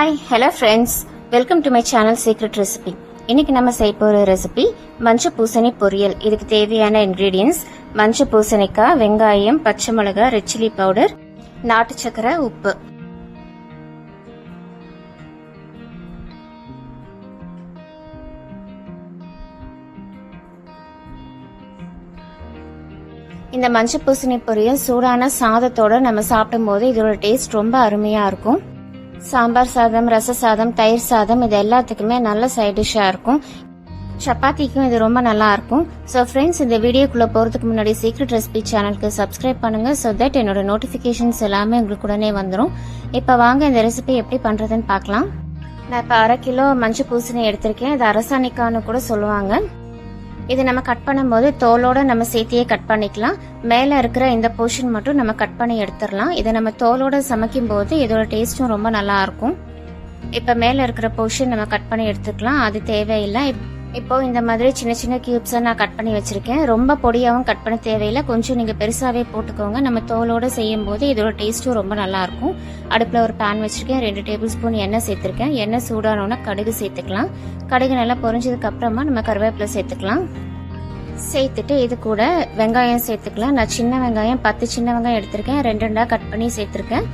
Hi hello friends, welcome to my channel secret recipe. இன்னைக்கு நம்ம செய்ய போகிற ரெசிபி மஞ்சள் பூசணி பொரியல். இதுக்கு தேவையான இன்க்ரீடியன்ஸ் மஞ்சள் பூசணிக்காய், வெங்காயம், பச்சை மிளகாய், ரெட் சில்லி பவுடர், நாட்டு சக்கரை, உப்பு. இந்த மஞ்சள் பூசணி பொரியல் சூடான சாதத்தோட நம்ம சாப்பிடும் போது இதோட டேஸ்ட் ரொம்ப அருமையா இருக்கும். சாம்பார் சாதம், ரச சாதம், தயிர் சாதம் இது எல்லாத்துக்குமே நல்ல சைட் டிஷ்ஷா இருக்கும். சப்பாத்திக்கும் இது ரொம்ப நல்லா இருக்கும். ஸோ ஃப்ரெண்ட்ஸ், இந்த வீடியோக்குள்ள போறதுக்கு முன்னாடி சீக்ரெட் ரெசிபி சேனலுக்கு சப்ஸ்கிரைப் பண்ணுங்க. ஸோ தட் என்னோட நோட்டிபிகேஷன்ஸ் எல்லாமே உங்களுக்கு உடனே வந்துடும். இப்போ வாங்க இந்த ரெசிபி எப்படி பண்றதுன்னு பார்க்கலாம். நான் இப்போ 1/2 கிலோ மஞ்சள் பூசணி எடுத்திருக்கேன். இது அரசாணிக்கான்னு கூட சொல்லுவாங்க. இது நம்ம கட் பண்ணும்போது தோலோட நம்ம சேர்த்தியே கட் பண்ணிக்கலாம். மேல இருக்கிற இந்த போர்ஷன் மட்டும் நம்ம கட் பண்ணி எடுத்துடலாம். இதை நம்ம தோலோட சமைக்கும் போது இதோட டேஸ்டும் ரொம்ப நல்லா இருக்கும். இப்ப மேல இருக்கிற போர்ஷன் நம்ம கட் பண்ணி எடுத்துக்கலாம், அது தேவையில்லை. இப்போ இந்த மாதிரி சின்ன சின்ன கியூப்ஸா நான் கட் பண்ணி வச்சிருக்கேன். ரொம்ப பொடியாவும் கட் பண்ண தேவையில்லை, கொஞ்சம் நீங்க பெருசாவே போட்டுக்கோங்க. நம்ம தோலோட செய்யும் போது இதோட டேஸ்டும் ரொம்ப நல்லா இருக்கும். அடுப்புல ஒரு பேன் வச்சிருக்கேன். 2 டேபிள் ஸ்பூன் எண்ணெய் சேர்த்திருக்கேன். எண்ணெய் சூடானோன்னா கடுகு சேர்த்துக்கலாம். கடுகு நல்லா பொரிஞ்சதுக்கு அப்புறமா நம்ம கருவேப்பிலை சேர்த்துக்கலாம். சேர்த்துட்டு இது கூட வெங்காயம் சேர்த்துக்கலாம். நான் சின்ன வெங்காயம் 10 சின்ன வெங்காயம் எடுத்திருக்கேன். 2 கட் பண்ணி சேர்த்திருக்கேன்.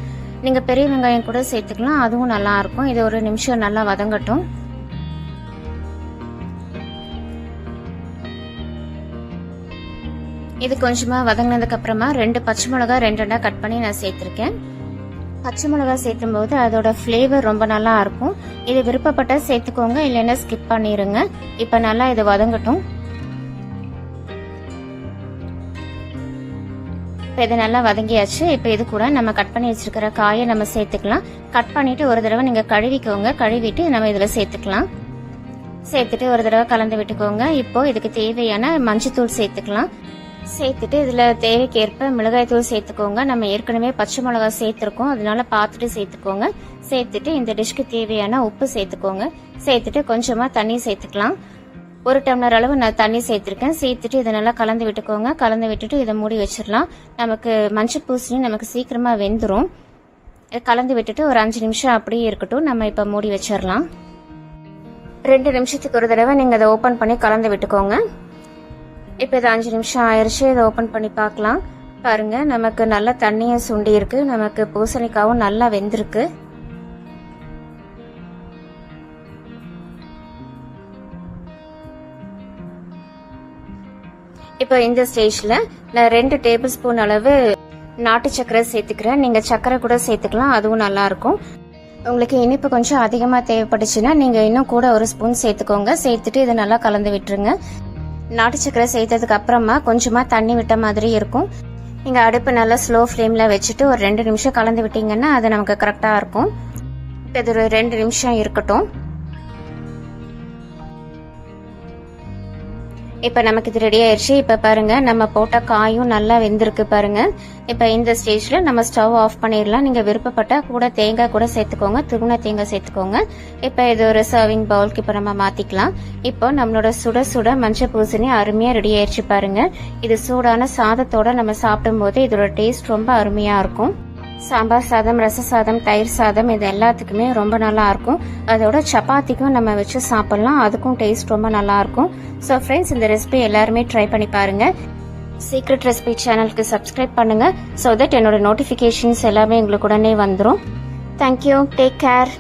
நீங்க பெரிய வெங்காயம் கூட சேர்த்துக்கலாம், அதுவும் நல்லா இருக்கும். இது ஒரு நிமிஷம் நல்லா வதங்கட்டும். இது கொஞ்சமா வதங்கினதுக்கு அப்புறமா 2 பச்சை மிளகாய் 2 கட் பண்ணி நான் சேர்த்திருக்கேன். பச்சை மிளகாய் சேர்த்தும் போது அதோட ஃபிளேவர் ரொம்ப நல்லா இருக்கும். இது விருப்பப்பட்ட சேர்த்துக்கோங்க, இல்லைன்னா ஸ்கிப் பண்ணிருங்க. இப்ப நல்லா இது வதங்கட்டும். இது நல்லா வதங்கியாச்சு. இப்ப இது கூட நம்ம கட் பண்ணி வச்சிருக்கிற காயை நம்ம சேர்த்துக்கலாம். கட் பண்ணிட்டு ஒரு தடவை நீங்க கழுவிக்கோங்க. கழுவிட்டு நம்ம இதுல சேர்த்துக்கலாம். சேர்த்துட்டு ஒரு தடவை கலந்து விட்டுக்கோங்க. இப்போ இதுக்கு தேவையான மஞ்சத்தூள் சேர்த்துக்கலாம். சேர்த்துட்டு இதுல தேவைக்கேற்ப மிளகாய் தூள் சேர்த்துக்கோங்க. நம்ம ஏற்கனவே பச்சை மிளகாய் சேர்த்திருக்கோம், அதனால பார்த்துட்டு சேர்த்துக்கோங்க. சேர்த்துட்டு இந்த டிஷ்க்கு தேவையான உப்பு சேர்த்துக்கோங்க. சேர்த்துட்டு கொஞ்சமா தண்ணி சேர்த்துக்கலாம். 1 டம்ளர் அளவு நான் தண்ணி சேர்த்திருக்கேன். சேர்த்துட்டு இதை நல்லா கலந்து விட்டுக்கோங்க. கலந்து விட்டுட்டு இதை மூடி வச்சிடலாம். நமக்கு மஞ்சள் பூசணி நமக்கு சீக்கிரமா வெந்துடும். கலந்து விட்டுட்டு ஒரு 5 நிமிஷம் அப்படியே இருக்கட்டும். நம்ம இப்ப மூடி வச்சிடலாம். 2 நிமிஷத்துக்கு ஒரு தடவை நீங்க அதை ஓபன் பண்ணி கலந்து விட்டுக்கோங்க. இப்ப இது 5 நிமிஷம் ஆயிருச்சு. இதை ஓபன் பண்ணி பார்க்கலாம். பாருங்க, நமக்கு நல்ல தண்ணியை சுண்டி இருக்கு. நமக்கு பூசணிக்காவும் நல்லா வெந்திருக்கு. இப்போ இந்த ஸ்டேஜ்ல நான் 2 டேபிள் ஸ்பூன் அளவு நாட்டு சக்கரை சேர்த்துக்கிறேன். நீங்க சக்கரை கூட சேர்த்துக்கலாம், அதுவும் நல்லா இருக்கும். உங்களுக்கு இனிப்பு கொஞ்சம் அதிகமா தேவைப்பட்டுச்சுன்னா நீங்க இன்னும் கூட 1 ஸ்பூன் சேர்த்துக்கோங்க. சேர்த்துட்டு இதை நல்லா கலந்து விட்டுருங்க. நாட்டு சக்கரை சேர்த்ததுக்கு அப்புறமா கொஞ்சமா தண்ணி விட்ட மாதிரி இருக்கும். நீங்க அடுப்பு நல்லா ஸ்லோ ஃப்ளேம்ல வச்சுட்டு ஒரு 2 நிமிஷம் கலந்து விட்டீங்கன்னா அது நமக்கு கரெக்டா இருக்கும். இது ஒரு 2 நிமிஷம் இருக்கட்டும். இப்ப நமக்கு இது ரெடி ஆயிடுச்சு. இப்ப பாருங்க, நம்ம போட்ட காயும் நல்லா வெந்திருக்கு பாருங்க. இப்ப இந்த ஸ்டேஜ்ல நம்ம ஸ்டவ் ஆஃப் பண்ணிடலாம். நீங்க விருப்பப்பட்ட கூட தேங்காய் கூட சேர்த்துக்கோங்க, துருவன தேங்காய் சேர்த்துக்கோங்க. இப்ப இது ஒரு சர்விங் பவுலுக்கு இப்ப நம்ம மாத்திக்கலாம். இப்போ நம்மளோட சுட சுட மஞ்சள் பூசணி அருமையா ரெடி ஆயிடுச்சு பாருங்க. இது சூடான சாதத்தோட நம்ம சாப்பிடும் போது இதோட டேஸ்ட் ரொம்ப அருமையா இருக்கும். சாம்பார் சாதம், ரச சாதம், தயிர் சாதம் இது எல்லாத்துக்குமே ரொம்ப நல்லா இருக்கும். அதோட சப்பாத்திக்கும் நம்ம வச்சு சாப்பிடலாம், அதுக்கும் டேஸ்ட் ரொம்ப நல்லா இருக்கும். ஸோ ஃப்ரெண்ட்ஸ், இந்த ரெசிபி எல்லாருமே ட்ரை பண்ணி பாருங்க. சீக்ரெட் ரெசிபி சேனலுக்கு சப்ஸ்கிரைப் பண்ணுங்க. ஸோ தட் என்னோட நோட்டிஃபிகேஷன்ஸ் எல்லாமே உங்களுக்கு உடனே வந்துடும். Thank you, take care.